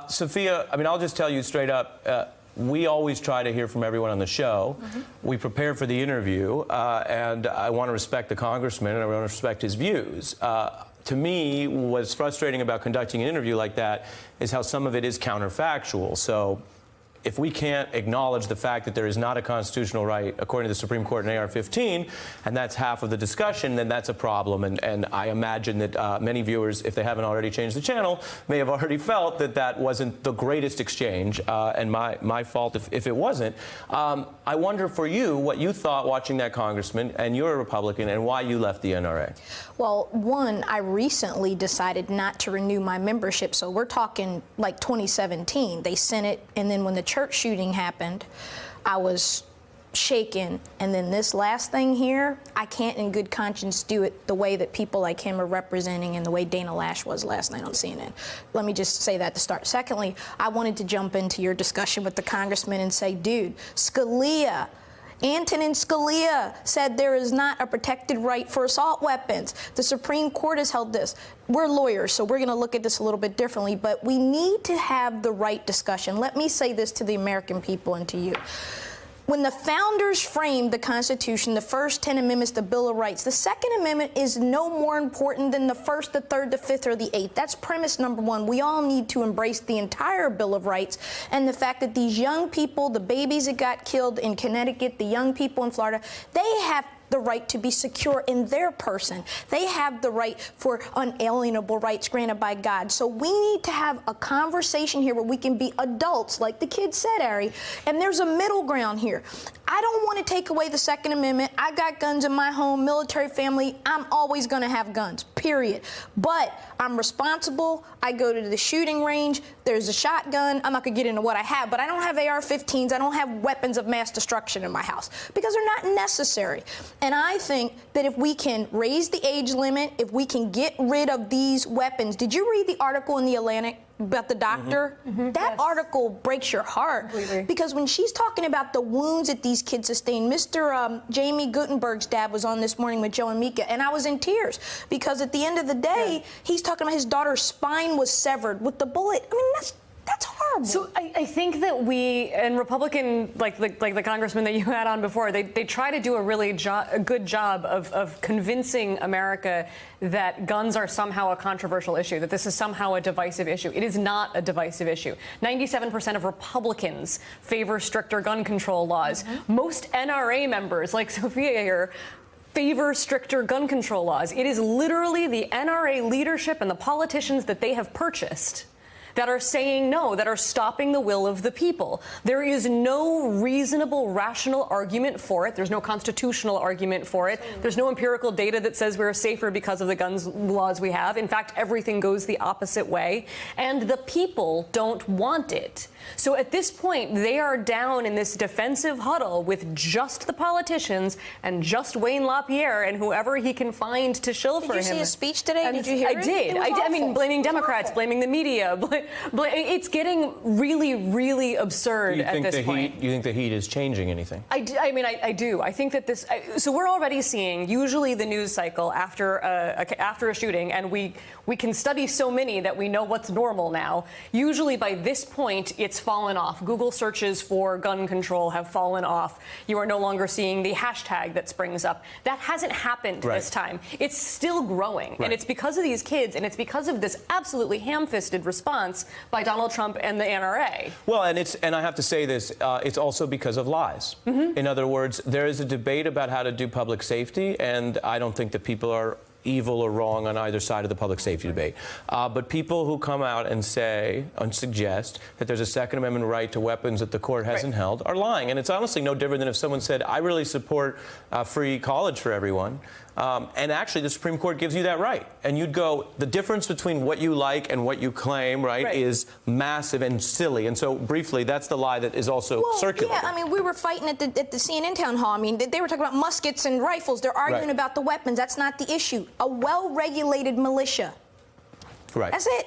Sophia, I mean, I'll just tell you straight up, we always try to hear from everyone on the show. We prepare for the interview, and I want to respect the congressman, and I want to respect his views. To me, what's frustrating about conducting an interview like that is how some of it is counterfactual. So if we can't acknowledge the fact that there is not a constitutional right, according to the Supreme Court in AR-15, and that's half of the discussion, then that's a problem. And I imagine that many viewers, if they haven't already changed the channel, may have already felt that that wasn't the greatest exchange, and my fault if it wasn't. I wonder for you what you thought watching that congressman, and you're a Republican, and why you left the NRA. Well, one, I recently decided not to renew my membership, so we're talking like 2017. They sent it, and then when the church shooting happened, I was shaken. And then this last thing here, I can't in good conscience do it the way that people like him are representing and the way Dana Lash was last night on CNN. Let me just say that to start. Secondly, I wanted to jump into your discussion with the congressman and say, dude, Antonin Scalia said there is not a protected right for assault weapons. The Supreme Court has held this. We're lawyers, so we're going to look at this a little bit differently, but we need to have the right discussion. Let me say this to the American people and to you. When the founders framed the Constitution, the first 10 amendments, the Bill of Rights, the Second Amendment is no more important than the first, the third, the fifth, or the eighth. That's premise number one. We all need to embrace the entire Bill of Rights and the fact that these young people, the babies that got killed in Connecticut, the young people in Florida, they have the right to be secure in their person. They have the right for unalienable rights granted by God. So we need to have a conversation here where we can be adults, like the kid said, Ari, and there's a middle ground here. I don't want to take away the Second Amendment. I got guns in my home, military family. I'm always going to have guns, period. But I'm responsible. I go to the shooting range. There's a shotgun. I'm not going to get into what I have, but I don't have AR-15s. I don't have weapons of mass destruction in my house because they're not necessary. And I think that if we can raise the age limit, if we can get rid of these weapons. Did you read the article in The Atlantic about the doctor? That article breaks your heart. Completely. Because when she's talking about the wounds that these kids sustained, Mr. Jamie Gutenberg's dad was on this morning with Joe and Mika, and I was in tears because at the end of the day, he's talking about his daughter's spine was severed with the bullet. I mean, that's horrible. So I think that we, and Republican, like the congressman that you had on before, they try to do a really good job of convincing America that guns are somehow a controversial issue, that this is somehow a divisive issue. It is not a divisive issue. 97% of Republicans favor stricter gun control laws. Most NRA members, like Sophia here, favor stricter gun control laws. It is literally the NRA leadership and the politicians that they have purchased that are saying no, that are stopping the will of the people. There is no reasonable, rational argument for it. There's no constitutional argument for it. There's no empirical data that says we're safer because of the guns laws we have. In fact, everything goes the opposite way. And the people don't want it. So at this point, they are down in this defensive huddle with just the politicians and just Wayne LaPierre and whoever he can find to shill for him. Did you see his speech today? And did you hear it? I did. I mean, blaming Democrats, blaming the media. It's getting really, really absurd at this point. Do you think the heat is changing anything? I mean, I do. I think that this. So we're already seeing usually the news cycle after a shooting, and we can study so many that we know what's normal now. Usually by this point, it's fallen off. Google searches for gun control have fallen off. You are no longer seeing the hashtag that springs up. That hasn't happened this time. It's still growing, and it's because of these kids, and it's because of this absolutely ham-fisted response by Donald Trump and the NRA. Well, and I have to say this, it's also because of lies. In other words, there is a debate about how to do public safety, and I don't think that people are evil or wrong on either side of the public safety debate. But people who come out and say and suggest that there's a Second Amendment right to weapons that the court hasn't held are lying. And it's honestly no different than if someone said, I really support free college for everyone. And actually, the Supreme Court gives you that right. And you'd go, the difference between what you like and what you claim, is massive and silly. And so, briefly, that's the lie that is also circulating. Yeah, I mean, we were fighting at the CNN town hall. I mean, they were talking about muskets and rifles. They're arguing about the weapons. That's not the issue. A well-regulated militia. That's it.